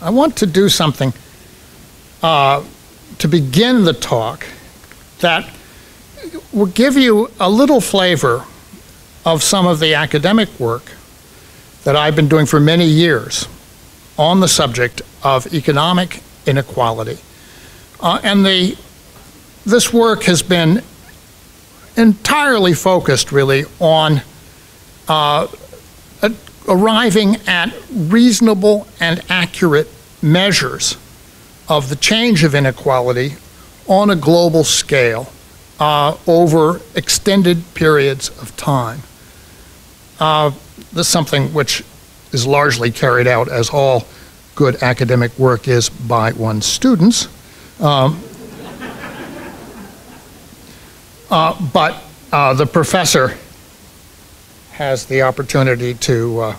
I want to do something to begin the talk that will give you a little flavor of some of the academic work that I've been doing for many years on the subject of economic inequality. This work has been entirely focused really on arriving at reasonable and accurate measures of the change of inequality on a global scale over extended periods of time. This is something which is largely carried out, as all good academic work is, by one's students. But the professor has the opportunity to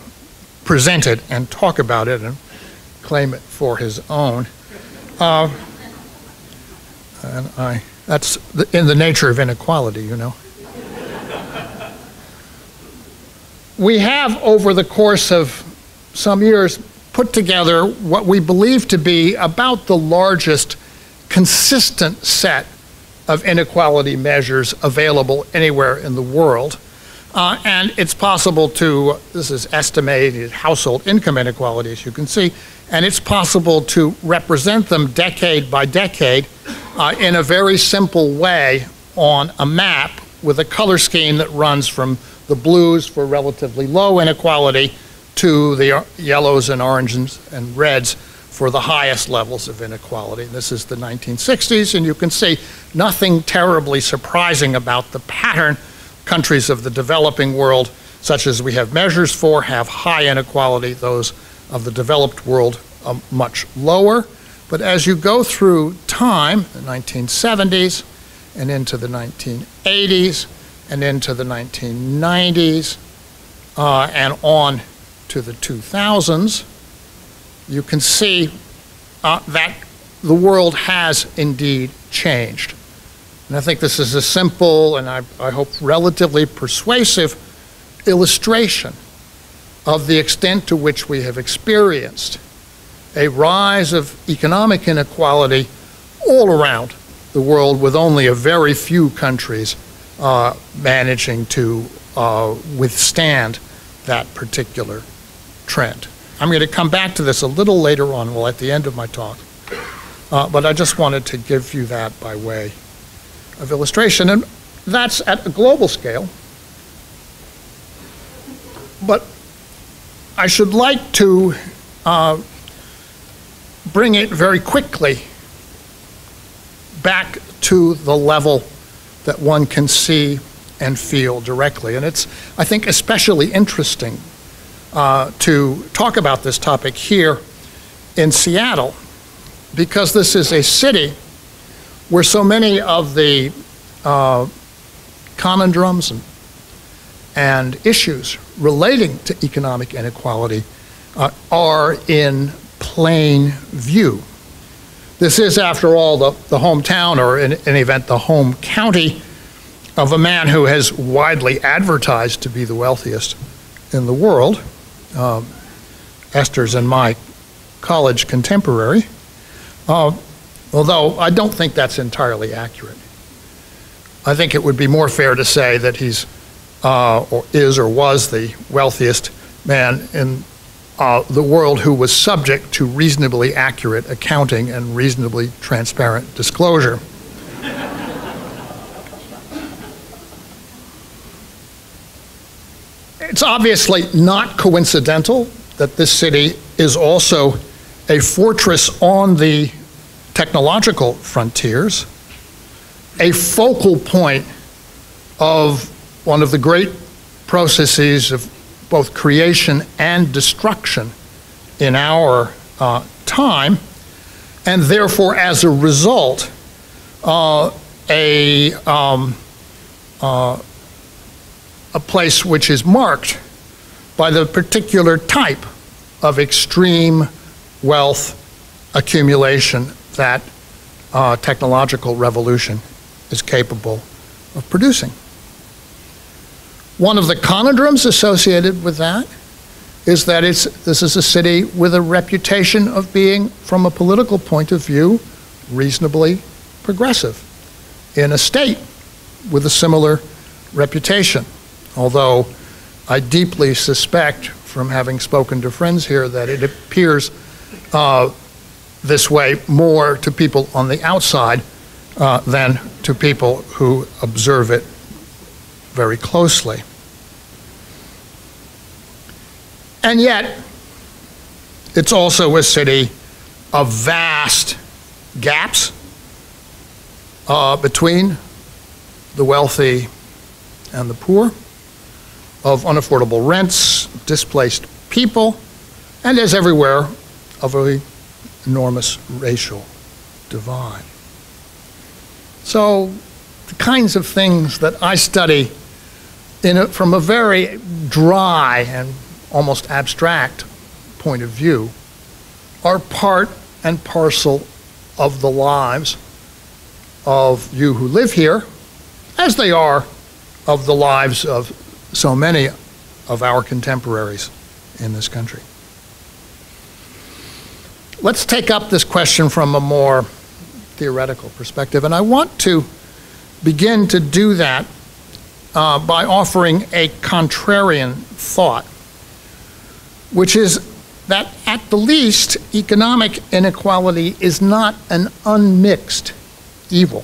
present it and talk about it and claim it for his own. That's in the nature of inequality, you know. We have, over the course of some years, put together what we believe to be about the largest consistent set of inequality measures available anywhere in the world. And it's possible to, this is estimated household income inequality, as you can see, and it's possible to represent them decade by decade in a very simple way on a map with a color scheme that runs from the blues for relatively low inequality to the yellows and oranges and reds for the highest levels of inequality. This is the 1960s, and you can see nothing terribly surprising about the pattern. Countries of the developing world, such as we have measures for, have high inequality. Those of the developed world are much lower. But as you go through time, the 1970s and into the 1980s and into the 1990s and on to the 2000s, you can see that the world has indeed changed. And I think this is a simple and I hope relatively persuasive illustration of the extent to which we have experienced a rise of economic inequality all around the world, with only a very few countries managing to withstand that particular trend. I'm going to come back to this a little later on, well, at the end of my talk, but I just wanted to give you that by way of illustration, and that's at a global scale. But I should like to bring it very quickly back to the level that one can see and feel directly. And it's, I think, especially interesting to talk about this topic here in Seattle, because this is a city where so many of the conundrums and issues relating to economic inequality are in plain view. This is, after all, the hometown, or in any event, the home county of a man who has widely advertised to be the wealthiest in the world. Esther's and my college contemporary. Although I don't think that's entirely accurate. I think it would be more fair to say that he's, or is or was the wealthiest man in the world who was subject to reasonably accurate accounting and reasonably transparent disclosure. It's obviously not coincidental that this city is also a fortress on the technological frontiers, a focal point of one of the great processes of both creation and destruction in our time, and therefore, as a result, a place which is marked by the particular type of extreme wealth accumulation that technological revolution is capable of producing. One of the conundrums associated with that is that this is a city with a reputation of being, from a political point of view, reasonably progressive, in a state with a similar reputation. Although I deeply suspect, from having spoken to friends here, that it appears this way more to people on the outside than to people who observe it very closely. And yet, it's also a city of vast gaps between the wealthy and the poor, of unaffordable rents, displaced people, and as everywhere, of an enormous racial divide. So the kinds of things that I study from a very dry and almost abstract point of view are part and parcel of the lives of you who live here, as they are of the lives of so many of our contemporaries in this country. Let's take up this question from a more theoretical perspective, and I want to begin to do that by offering a contrarian thought, which is that at the least, economic inequality is not an unmixed evil.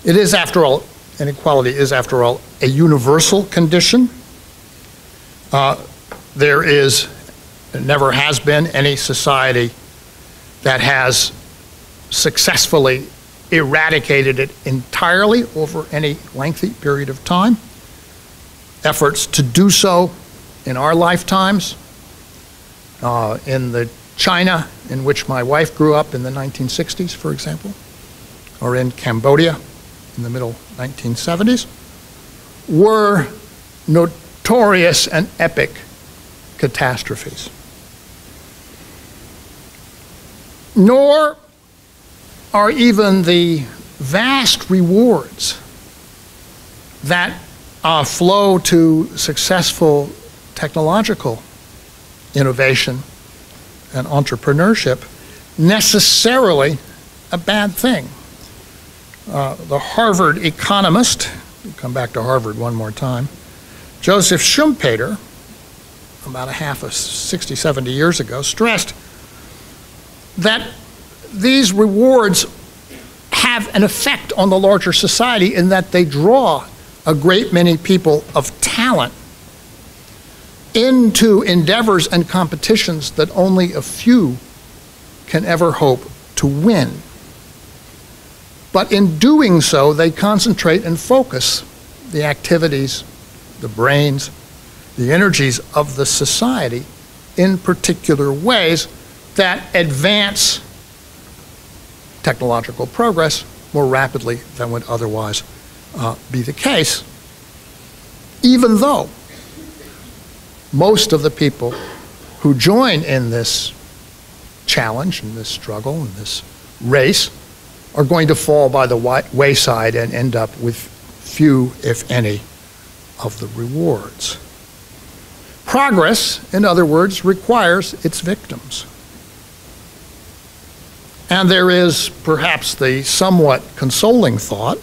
It is, after all, inequality is, after all, a universal condition. There never has been any society that has successfully eradicated it entirely over any lengthy period of time. Efforts to do so in our lifetimes, in the China in which my wife grew up in the 1960s, for example, or in Cambodia in the middle 1970s, were notorious and epic catastrophes. Nor are even the vast rewards that flow to successful technological innovation and entrepreneurship necessarily a bad thing. The Harvard economist, we'll come back to Harvard one more time, Joseph Schumpeter, about 60, 70 years ago, stressed that these rewards have an effect on the larger society in that they draw a great many people of talent into endeavors and competitions that only a few can ever hope to win. But in doing so, they concentrate and focus the activities, the brains, the energies of the society in particular ways that advance technological progress more rapidly than would otherwise be the case, even though most of the people who join in this challenge, in this struggle, in this race, are going to fall by the wayside and end up with few, if any, of the rewards. Progress, in other words, requires its victims. And there is perhaps the somewhat consoling thought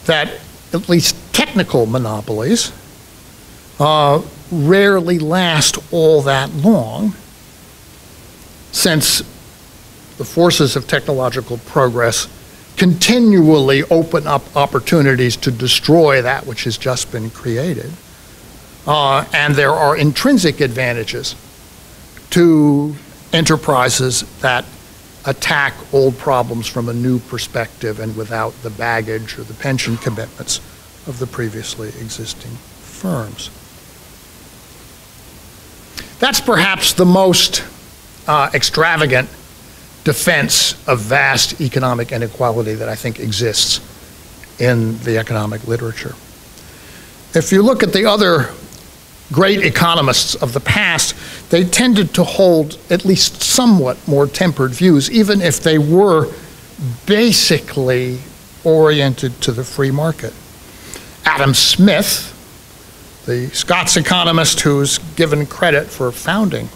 that at least technical monopolies rarely last all that long, since the forces of technological progress continually open up opportunities to destroy that which has just been created. And there are intrinsic advantages to enterprises that attack old problems from a new perspective and without the baggage or the pension commitments of the previously existing firms. That's perhaps the most extravagant defense of vast economic inequality that I think exists in the economic literature. If you look at the other great economists of the past, they tended to hold at least somewhat more tempered views, even if they were basically oriented to the free market. Adam Smith the Scots economist who's given credit for founding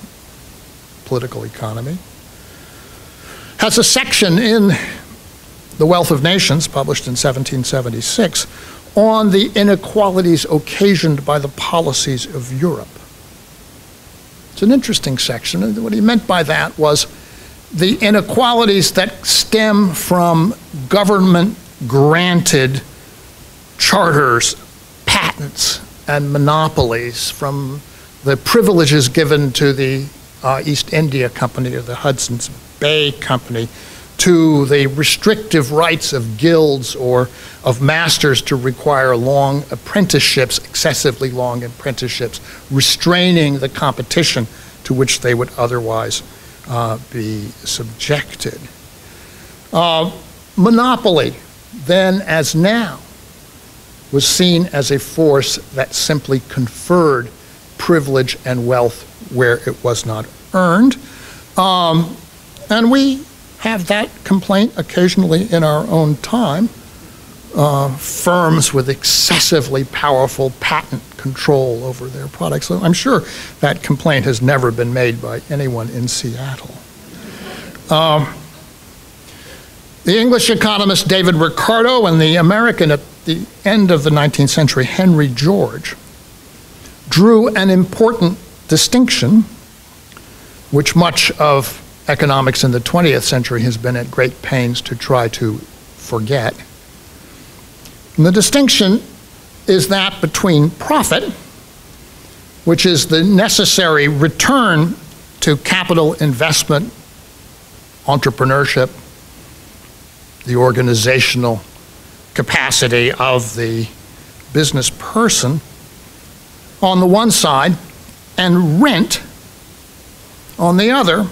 political economy, has a section in The Wealth of Nations, published in 1776, on the inequalities occasioned by the policies of Europe. It's an interesting section, and what he meant by that was the inequalities that stem from government-granted charters, patents, and monopolies, from the privileges given to the East India Company or the Hudson's Bay Company, to the restrictive rights of guilds or of masters to require long apprenticeships, excessively long apprenticeships, restraining the competition to which they would otherwise be subjected. Monopoly, then as now, was seen as a force that simply conferred privilege and wealth where it was not earned. And we have that complaint occasionally in our own time. Firms with excessively powerful patent control over their products. So I'm sure that complaint has never been made by anyone in Seattle. The English economist David Ricardo and the American at the end of the 19th century, Henry George, drew an important distinction, which much of economics in the 20th century has been at great pains to try to forget. And the distinction is that between profit, which is the necessary return to capital investment, entrepreneurship, the organizational capacity of the business person on the one side, and rent on the other.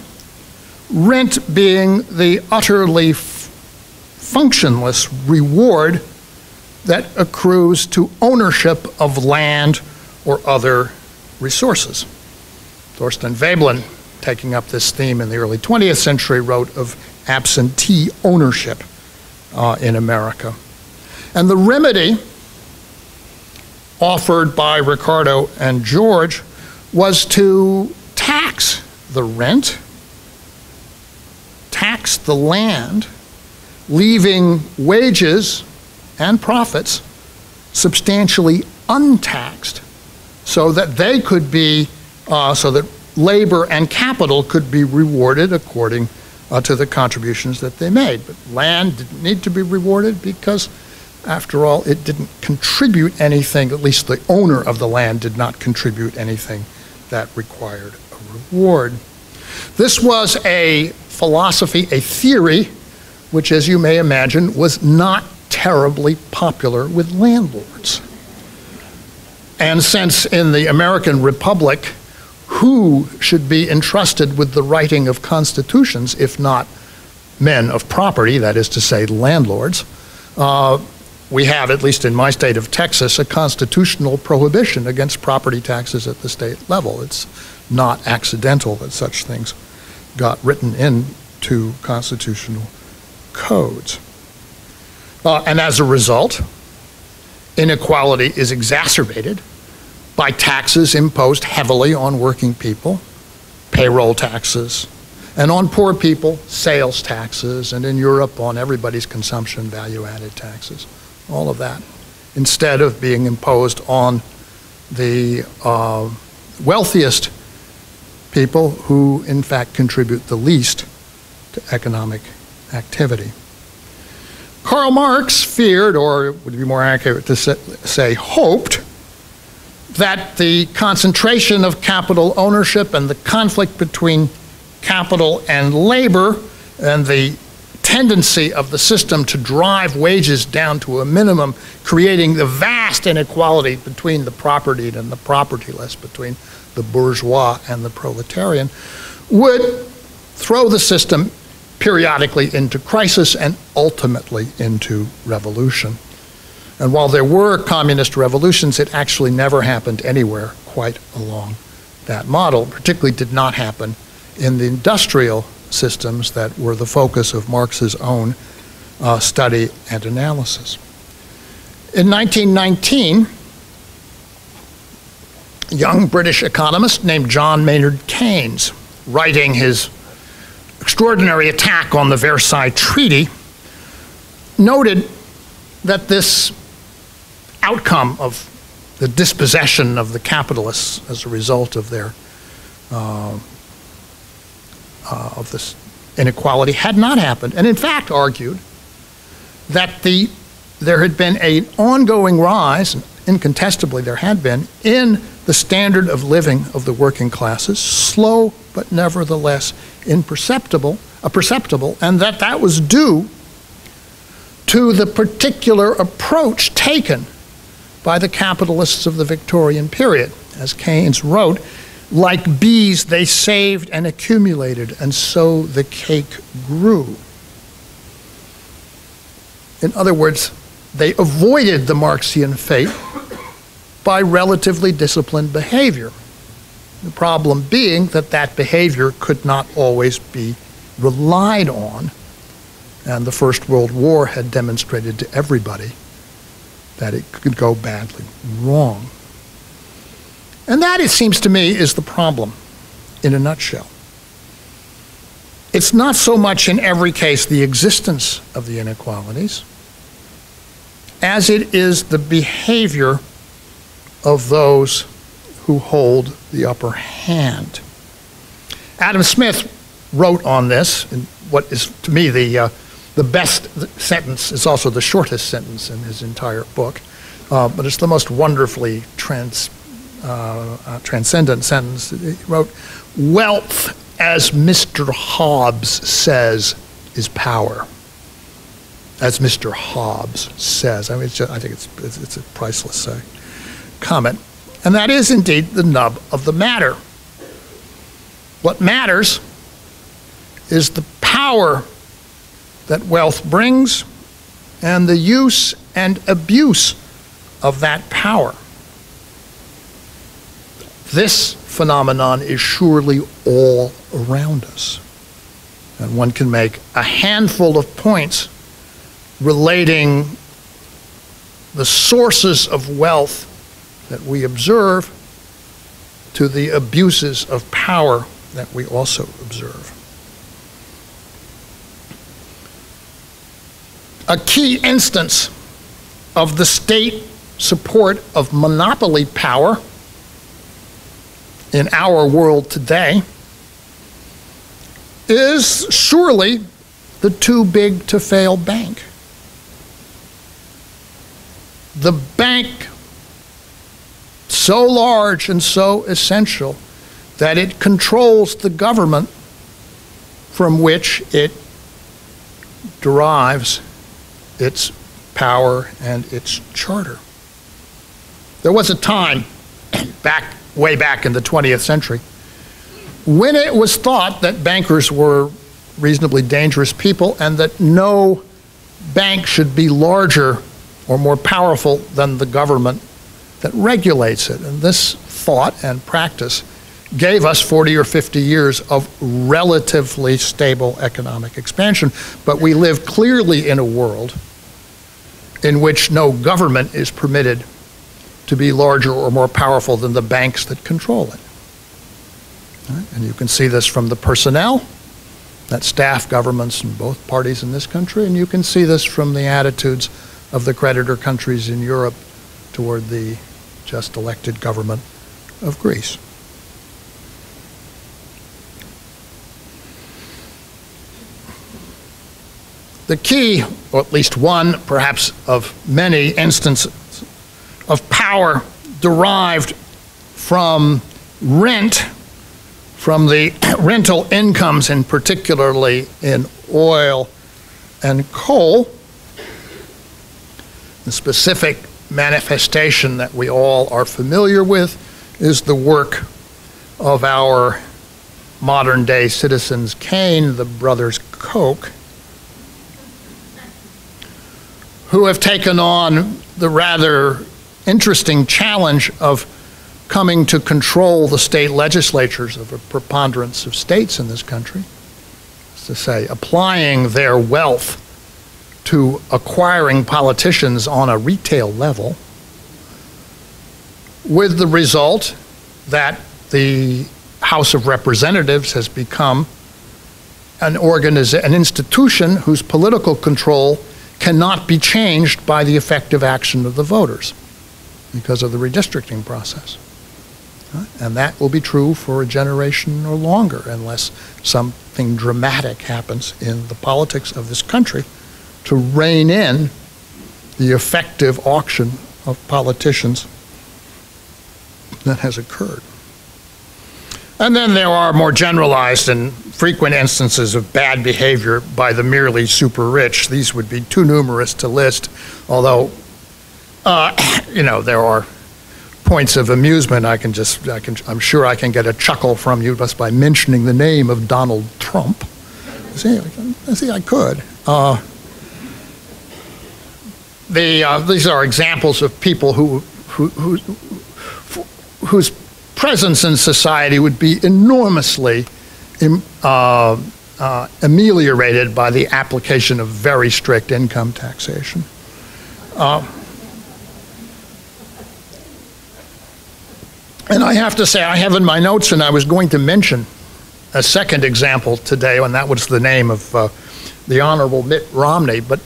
Rent being the utterly functionless reward that accrues to ownership of land or other resources. Thorstein Veblen, taking up this theme in the early 20th century, wrote of absentee ownership in America. And the remedy offered by Ricardo and George was to tax the rent, tax the land, leaving wages and profits substantially untaxed so that they could be, so that labor and capital could be rewarded according to the contributions that they made. But land didn't need to be rewarded because, after all, it didn't contribute anything, at least the owner of the land did not contribute anything that required a reward. This was a philosophy, a theory, which, as you may imagine, was not terribly popular with landlords. And since in the American Republic, who should be entrusted with the writing of constitutions, if not men of property, that is to say, landlords, we have, at least in my state of Texas, a constitutional prohibition against property taxes at the state level. It's not accidental that such things got written into constitutional codes. And as a result, inequality is exacerbated by taxes imposed heavily on working people, payroll taxes, and on poor people, sales taxes, and in Europe, on everybody's consumption, value-added taxes, all of that, instead of being imposed on the wealthiest people who, in fact, contribute the least to economic activity. Karl Marx feared, or it would be more accurate to say hoped, that the concentration of capital ownership and the conflict between capital and labor and the tendency of the system to drive wages down to a minimum, creating the vast inequality between the propertied and the propertyless, between the bourgeois and the proletarian, would throw the system periodically into crisis and ultimately into revolution. And while there were communist revolutions, it actually never happened anywhere quite along that model. Particularly did not happen in the industrial systems that were the focus of Marx's own study and analysis. In 1919, young British economist named John Maynard Keynes, writing his extraordinary attack on the Versailles Treaty, noted that this outcome of the dispossession of the capitalists as a result of their of this inequality had not happened, and in fact argued that there had been an ongoing rise, and incontestably there had been, in the standard of living of the working classes, slow but nevertheless perceptible, and that was due to the particular approach taken by the capitalists of the Victorian period. As Keynes wrote, like bees they saved and accumulated, and so the cake grew. In other words, they avoided the Marxian fate by relatively disciplined behavior. The problem being that that behavior could not always be relied on, and the First World War had demonstrated to everybody that it could go badly wrong. And that, it seems to me, is the problem in a nutshell. It's not so much in every case the existence of the inequalities as it is the behavior of those who hold the upper hand. Adam Smith wrote on this in what is, to me, the best sentence. Is also the shortest sentence in his entire book, but it's the most wonderfully transcendent sentence. He wrote, "Wealth, as Mr. Hobbes says, is power." As Mr. Hobbes says. I mean, I think it's a priceless comment. And that is indeed the nub of the matter. What matters is the power that wealth brings and the use and abuse of that power. This phenomenon is surely all around us. And one can make a handful of points relating the sources of wealth that we observe to the abuses of power that we also observe. A key instance of the state support of monopoly power in our world today is surely the too big to fail bank. The bank so large and so essential that it controls the government from which it derives its power and its charter. There was a time way back in the 20th century when it was thought that bankers were reasonably dangerous people and that no bank should be larger or more powerful than the government that regulates it. And this thought and practice gave us 40 or 50 years of relatively stable economic expansion. But we live clearly in a world in which no government is permitted to be larger or more powerful than the banks that control it. Right? And you can see this from the personnel that staff governments in both parties in this country, and you can see this from the attitudes of the creditor countries in Europe toward the just elected government of Greece. The key, or at least one, perhaps of many instances of power derived from rent, from the rental incomes, and particularly in oil and coal, the specific manifestation that we all are familiar with is the work of our modern-day citizens Kane, the brothers Koch, who have taken on the rather interesting challenge of coming to control the state legislatures of a preponderance of states in this country. That's to say, applying their wealth to acquiring politicians on a retail level, with the result that the House of Representatives has become an institution whose political control cannot be changed by the effective action of the voters because of the redistricting process. And that will be true for a generation or longer unless something dramatic happens in the politics of this country to rein in the effective auction of politicians that has occurred. And then there are more generalized and frequent instances of bad behavior by the merely super rich. These would be too numerous to list, although, there are points of amusement. I'm sure I can get a chuckle from you just by mentioning the name of Donald Trump. See, I could. These are examples of people whose presence in society would be enormously ameliorated by the application of very strict income taxation. And I have to say, I have in my notes, and I was going to mention a second example today, and that was the name of the Honorable Mitt Romney. But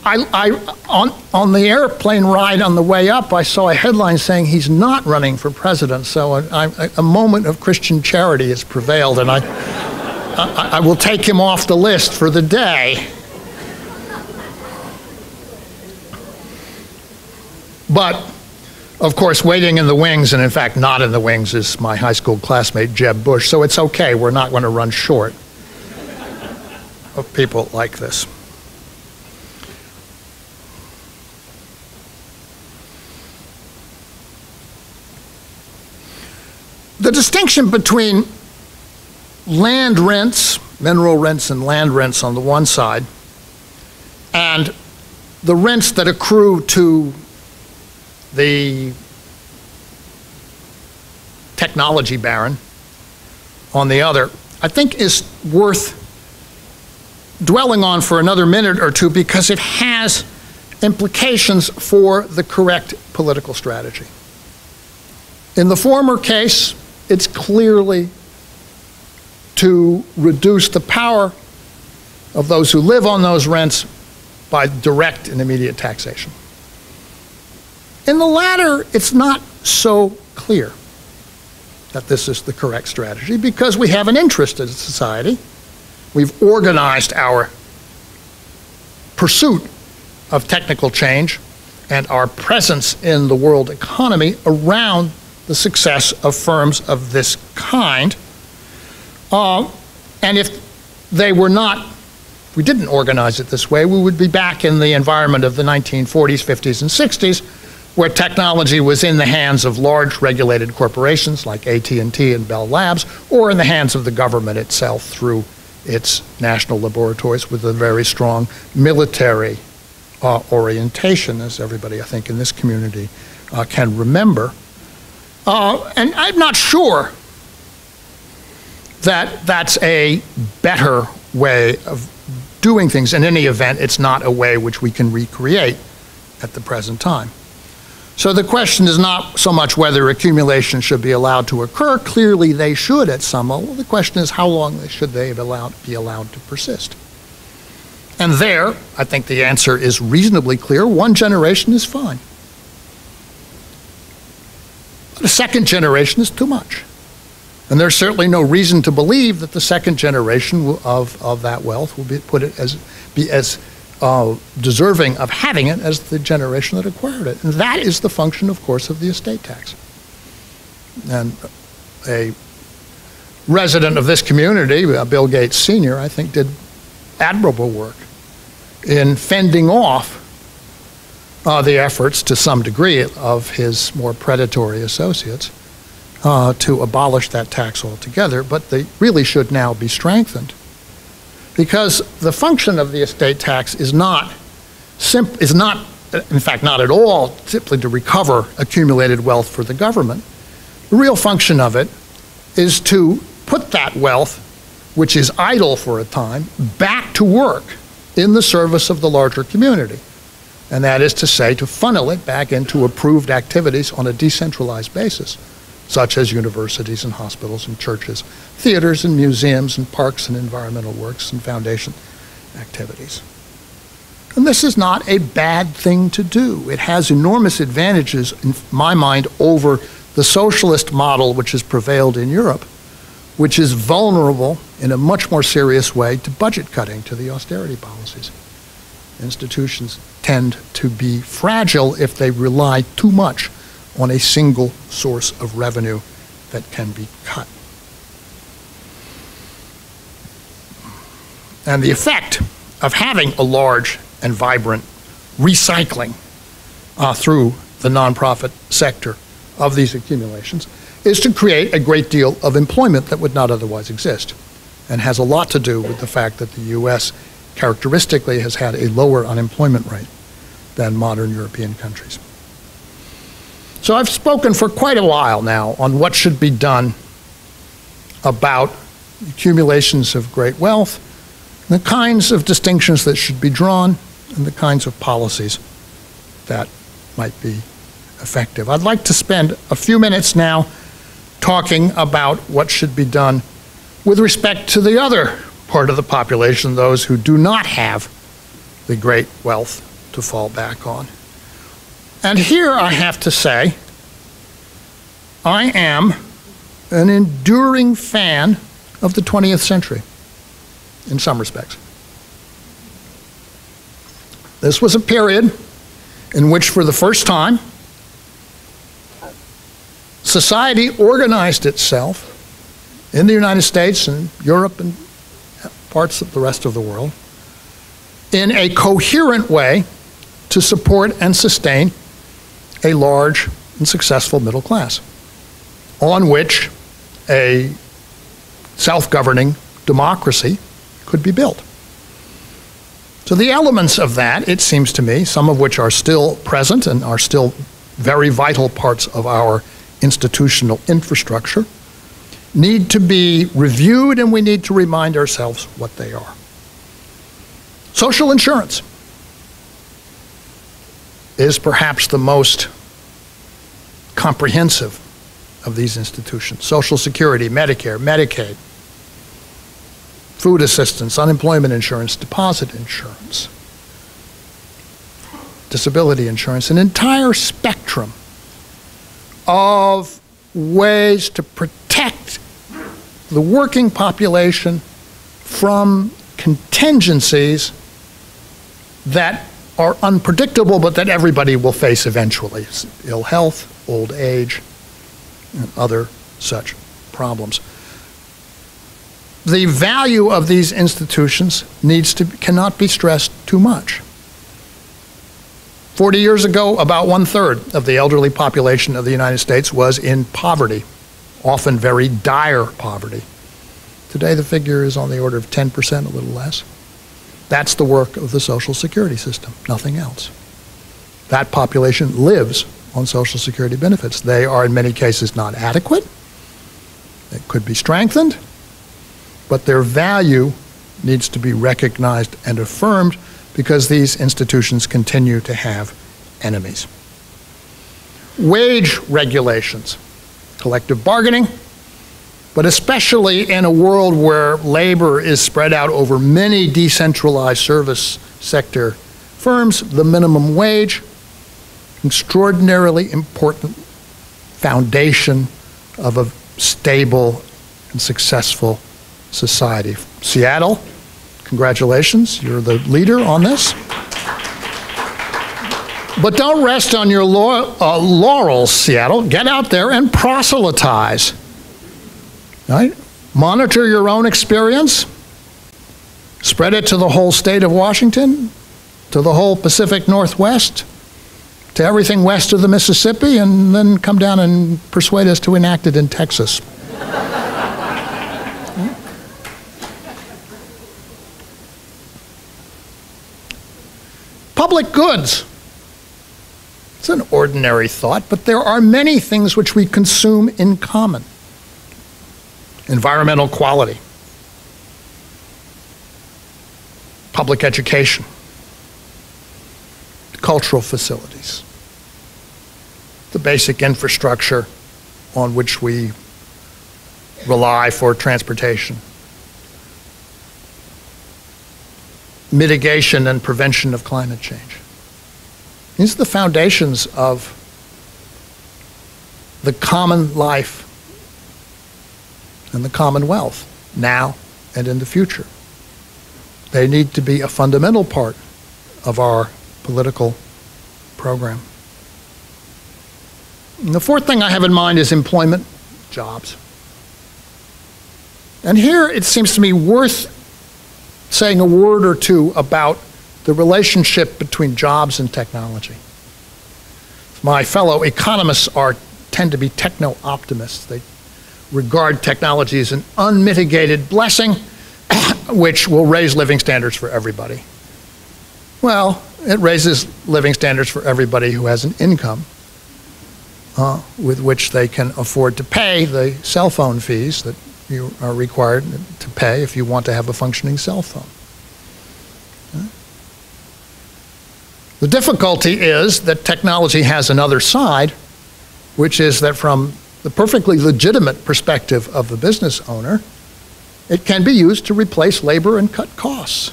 on the airplane ride on the way up, I saw a headline saying he's not running for president. So a moment of Christian charity has prevailed, and I will take him off the list for the day. But of course, waiting in the wings, and in fact not in the wings, is my high school classmate Jeb Bush. So it's okay. We're not going to run short of people like this. The distinction between land rents, mineral rents and land rents on the one side, and the rents that accrue to the technology baron on the other, I think is worth dwelling on for another minute or two because it has implications for the correct political strategy. In the former case, it's clearly to reduce the power of those who live on those rents by direct and immediate taxation. In the latter, it's not so clear that this is the correct strategy because we have an interest as a society. We've organized our pursuit of technical change and our presence in the world economy around the success of firms of this kind. And if we didn't organize it this way, we would be back in the environment of the 1940s, 50s, and 60s, where technology was in the hands of large regulated corporations like AT&T and Bell Labs, or in the hands of the government itself through its national laboratories with a very strong military orientation, as everybody, I think, in this community can remember. And I'm not sure that that's a better way of doing things. In any event, it's not a way which we can recreate at the present time. So the question is not so much whether accumulation should be allowed to occur. Clearly they should at some level. The question is how long should they be allowed to persist. And there, I think the answer is reasonably clear. One generation is fine. But a second generation is too much. And there's certainly no reason to believe that the second generation of that wealth will be as deserving of having it as the generation that acquired it. And that is the function, of course, of the estate tax. And a resident of this community, Bill Gates Sr., I think did admirable work in fending off the efforts to some degree of his more predatory associates to abolish that tax altogether, but they really should now be strengthened. Because the function of the estate tax is not, in fact, not at all simply to recover accumulated wealth for the government. The real function of it is to put that wealth, which is idle for a time, back to work in the service of the larger community. And that is to say, to funnel it back into approved activities on a decentralized basis such as universities and hospitals and churches, theaters and museums and parks and environmental works and foundation activities. And this is not a bad thing to do. It has enormous advantages, in my mind, over the socialist model which has prevailed in Europe, which is vulnerable in a much more serious way to budget cutting, to the austerity policies. Institutions tend to be fragile if they rely too much on a single source of revenue that can be cut. And the effect of having a large and vibrant recycling through the nonprofit sector of these accumulations is to create a great deal of employment that would not otherwise exist, and has a lot to do with the fact that the U.S. characteristically has had a lower unemployment rate than modern European countries. So I've spoken for quite a while now on what should be done about accumulations of great wealth, the kinds of distinctions that should be drawn, and the kinds of policies that might be effective. I'd like to spend a few minutes now talking about what should be done with respect to the other part of the population, those who do not have the great wealth to fall back on. And here I have to say, I am an enduring fan of the 20th century, in some respects. This was a period in which, for the first time, society organized itself in the United States and Europe and parts of the rest of the world in a coherent way to support and sustain a large and successful middle class, on which a self-governing democracy could be built. So the elements of that, it seems to me, some of which are still present and are still very vital parts of our institutional infrastructure, need to be reviewed, and we need to remind ourselves what they are. Social insurance is perhaps the most comprehensive of these institutions. Social Security, Medicare, Medicaid, food assistance, unemployment insurance, deposit insurance, disability insurance, an entire spectrum of ways to protect the working population from contingencies that are unpredictable but that everybody will face eventually. Ill health, old age, and other such problems. The value of these institutions cannot be stressed too much. 40 years ago, about 1/3 of the elderly population of the United States was in poverty, often very dire poverty. Today the figure is on the order of 10%, a little less. That's the work of the Social Security system, nothing else. That population lives on Social Security benefits. They are in many cases not adequate. It could be strengthened, but their value needs to be recognized and affirmed because these institutions continue to have enemies. Wage regulations, collective bargaining, but especially in a world where labor is spread out over many decentralized service sector firms, the minimum wage, extraordinarily important foundation of a stable and successful society. Seattle, congratulations, you're the leader on this. But don't rest on your laurels, Seattle. Get out there and proselytize. Right? Monitor your own experience. Spread it to the whole state of Washington, to the whole Pacific Northwest, to everything west of the Mississippi, and then come down and persuade us to enact it in Texas. Public goods. It's an ordinary thought, but there are many things which we consume in common. Environmental quality, public education, cultural facilities, the basic infrastructure on which we rely for transportation. Mitigation and prevention of climate change. These are the foundations of the common life and the commonwealth, now and in the future. They need to be a fundamental part of our political program. And the fourth thing I have in mind is employment, jobs. And here it seems to me worth saying a word or two about the relationship between jobs and technology. My fellow economists tend to be techno-optimists. They regard technology as an unmitigated blessing which will raise living standards for everybody. Well, it raises living standards for everybody who has an income with which they can afford to pay the cell phone fees that you are required to pay if you want to have a functioning cell phone. The difficulty is that technology has another side, which is that from the perfectly legitimate perspective of the business owner, it can be used to replace labor and cut costs.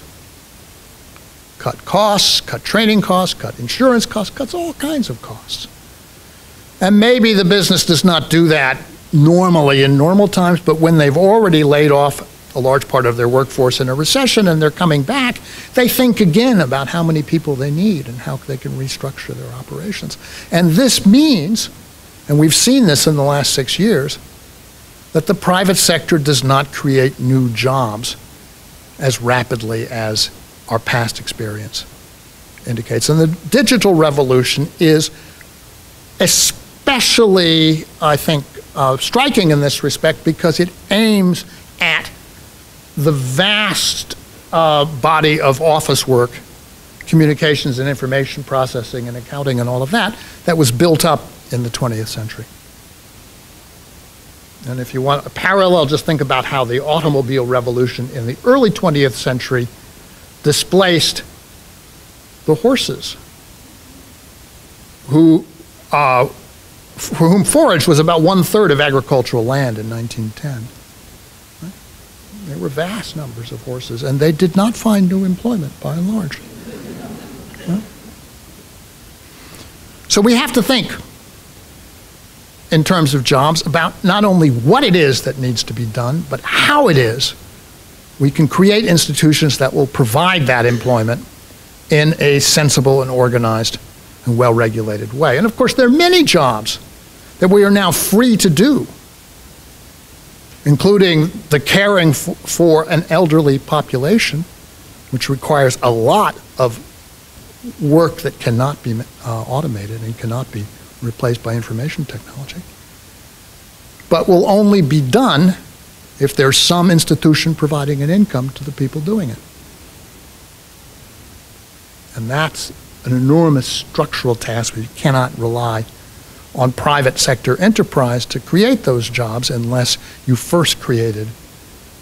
Cut costs, cut training costs, cut insurance costs, cuts all kinds of costs. And maybe the business does not do that normally in normal times, but when they've already laid off a large part of their workforce in a recession and they're coming back, they think again about how many people they need and how they can restructure their operations. And this means, and we've seen this in the last 6 years, that the private sector does not create new jobs as rapidly as our past experience indicates. And the digital revolution is especially, I think, striking in this respect because it aims at the vast body of office work, communications and information processing and accounting and all of that, that was built up in the 20th century. And if you want a parallel, just think about how the automobile revolution in the early 20th century displaced the horses, for whom forage was about 1/3 of agricultural land in 1910. Right? There were vast numbers of horses, and they did not find new employment by and large. Right? So we have to think in terms of jobs about not only what it is that needs to be done, but how it is we can create institutions that will provide that employment in a sensible and organized and well-regulated way. And of course, there are many jobs that we are now free to do, including the caring for an elderly population, which requires a lot of work that cannot be automated and cannot be replaced by information technology, but will only be done if there's some institution providing an income to the people doing it. And that's an enormous structural task. We cannot rely on private sector enterprise to create those jobs unless you first created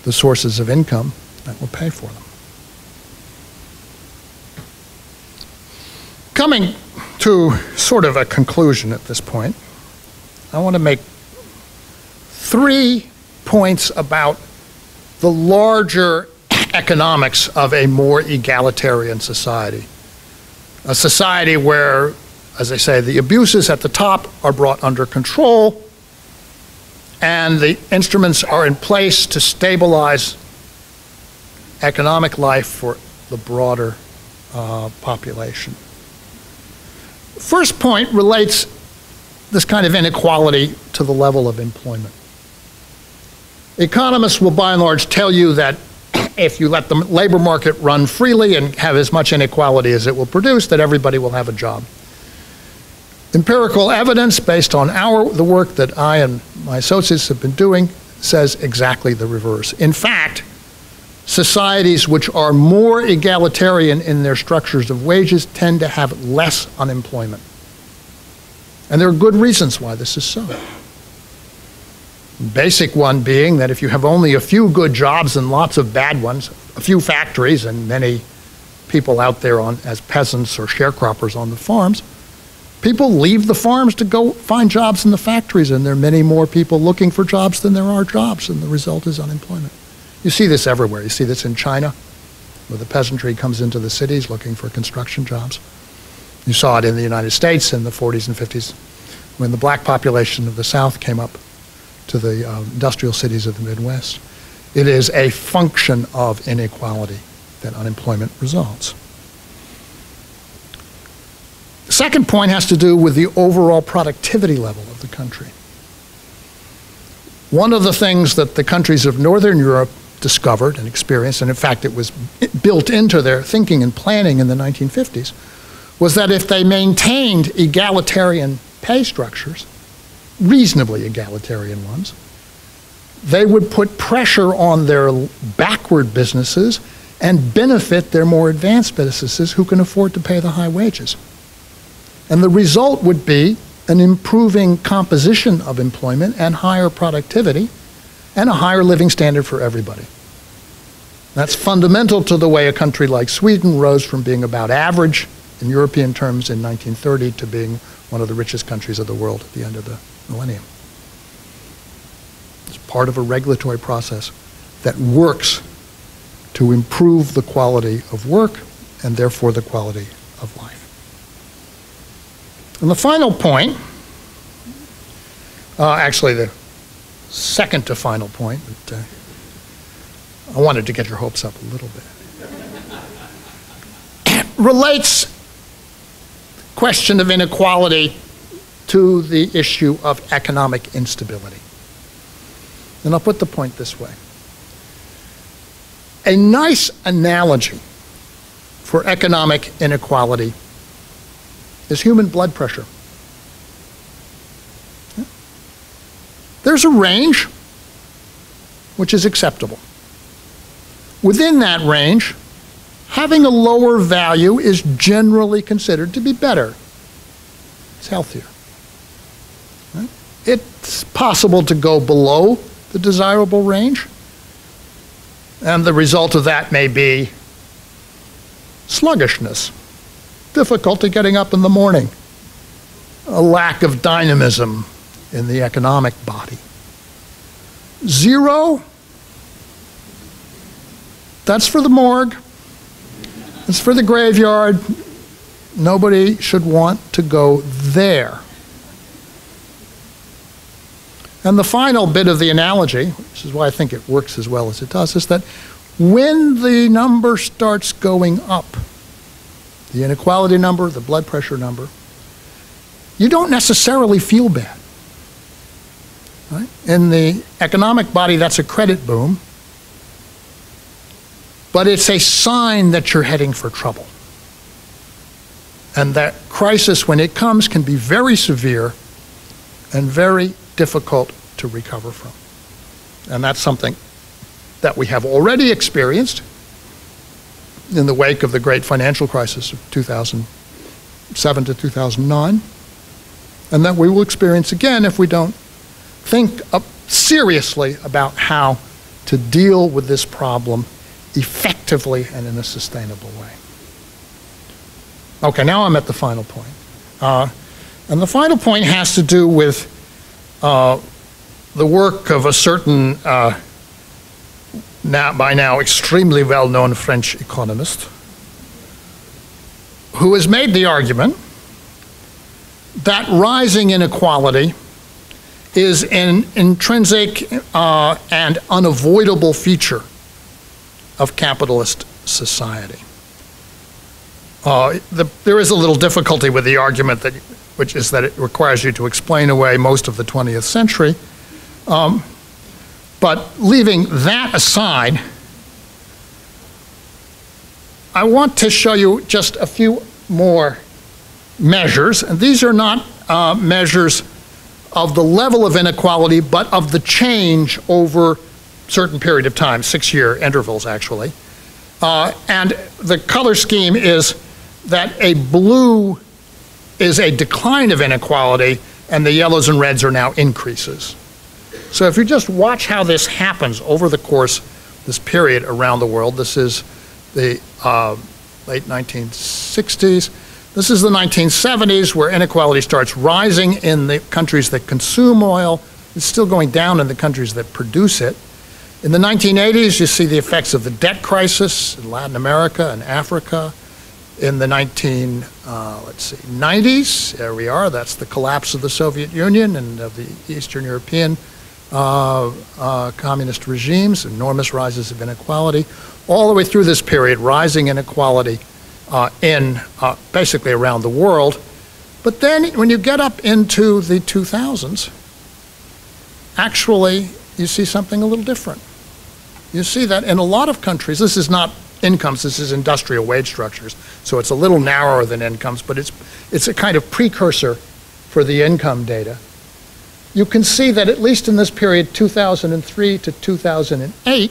the sources of income that will pay for them. Coming to sort of a conclusion at this point, I want to make 3 points about the larger economics of a more egalitarian society. A society where, as I say, the abuses at the top are brought under control and the instruments are in place to stabilize economic life for the broader population. First point relates this kind of inequality to the level of employment. Economists will by and large tell you that if you let the labor market run freely and have as much inequality as it will produce, that everybody will have a job. Empirical evidence based on the work that I and my associates have been doing says exactly the reverse. In fact, societies which are more egalitarian in their structures of wages tend to have less unemployment. And there are good reasons why this is so. Basic one being that if you have only a few good jobs and lots of bad ones, a few factories and many people out there as peasants or sharecroppers on the farms, People leave the farms to go find jobs in the factories, and there are many more people looking for jobs than there are jobs, and the result is unemployment. You see this everywhere. You see this in China, where the peasantry comes into the cities looking for construction jobs. You saw it in the United States in the 40s and 50s, when the black population of the South came up to the industrial cities of the Midwest. It is a function of inequality that unemployment results. The second point has to do with the overall productivity level of the country. One of the things that the countries of Northern Europe discovered and experienced, and in fact it was built into their thinking and planning in the 1950s, was that if they maintained egalitarian pay structures, reasonably egalitarian ones, they would put pressure on their backward businesses and benefit their more advanced businesses who can afford to pay the high wages. And the result would be an improving composition of employment and higher productivity and a higher living standard for everybody. That's fundamental to the way a country like Sweden rose from being about average in European terms in 1930 to being one of the richest countries of the world at the end of the millennium. It's part of a regulatory process that works to improve the quality of work and therefore the quality of life. And the final point, actually the second to final point, but I wanted to get your hopes up a little bit, relates question of inequality to the issue of economic instability. And I'll put the point this way. A nice analogy for economic inequality is human blood pressure. There's a range which is acceptable. Within that range, having a lower value is generally considered to be better. It's healthier. Right? It's possible to go below the desirable range, and the result of that may be sluggishness, difficulty getting up in the morning, a lack of dynamism in the economic body. 0, that's for the morgue, it's for the graveyard. Nobody should want to go there. And the final bit of the analogy, which is why I think it works as well as it does, is that when the number starts going up, the inequality number, the blood pressure number, you don't necessarily feel bad. Right? In the economic body, that's a credit boom, but it's a sign that you're heading for trouble. And that crisis, when it comes, can be very severe and very difficult to recover from. And that's something that we have already experienced in the wake of the great financial crisis of 2007 to 2009, and that we will experience again if we don't think seriously about how to deal with this problem effectively and in a sustainable way. Okay, now I'm at the final point. And the final point has to do with the work of a certain, by now extremely well-known French economist, who has made the argument that rising inequality is an intrinsic and unavoidable feature of capitalist society. There is a little difficulty with the argument, which is that it requires you to explain away most of the 20th century. But leaving that aside, I want to show you just a few more measures. And these are not measures of the level of inequality, but of the change over a certain period of time, 6-year intervals actually. And the color scheme is that a blue is a decline of inequality, and the yellows and reds are now increases. So if you just watch how this happens over the course of this period around the world, this is the late 1960s, This is the 1970s, where inequality starts rising in the countries that consume oil. It's still going down in the countries that produce it. In the 1980s, you see the effects of the debt crisis in Latin America and Africa. In the 90s, there we are, that's the collapse of the Soviet Union and of the Eastern European communist regimes, enormous rises of inequality. All the way through this period, rising inequality basically around the world. But then when you get up into the 2000s, actually you see something a little different. You see that in a lot of countries, this is not incomes, this is industrial wage structures, so it's a little narrower than incomes, but it's a kind of precursor for the income data. You can see that at least in this period, 2003 to 2008,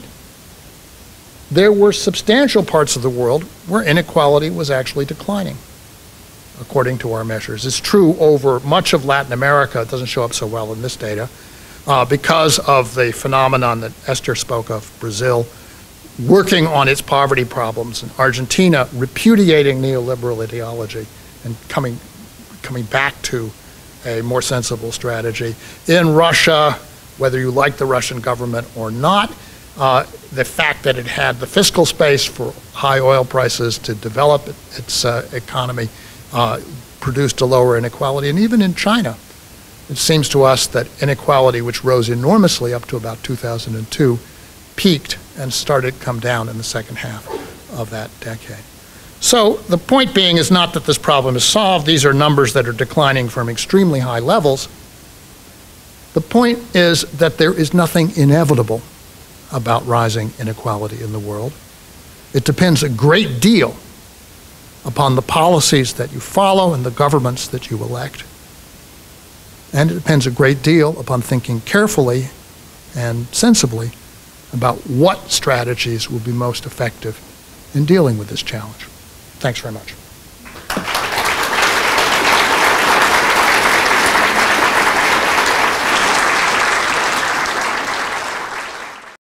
there were substantial parts of the world where inequality was actually declining, according to our measures. It's true over much of Latin America. It doesn't show up so well in this data because of the phenomenon that Esther spoke of, Brazil working on its poverty problems, and Argentina repudiating neoliberal ideology and coming back to a more sensible strategy. In Russia, whether you like the Russian government or not, the fact that it had the fiscal space for high oil prices to develop its economy produced a lower inequality. And even in China, it seems to us that inequality, which rose enormously up to about 2002, peaked and started to come down in the second half of that decade. So the point being is not that this problem is solved. These are numbers that are declining from extremely high levels. The point is that there is nothing inevitable about rising inequality in the world. It depends a great deal upon the policies that you follow and the governments that you elect. And it depends a great deal upon thinking carefully and sensibly about what strategies will be most effective in dealing with this challenge. Thanks very much.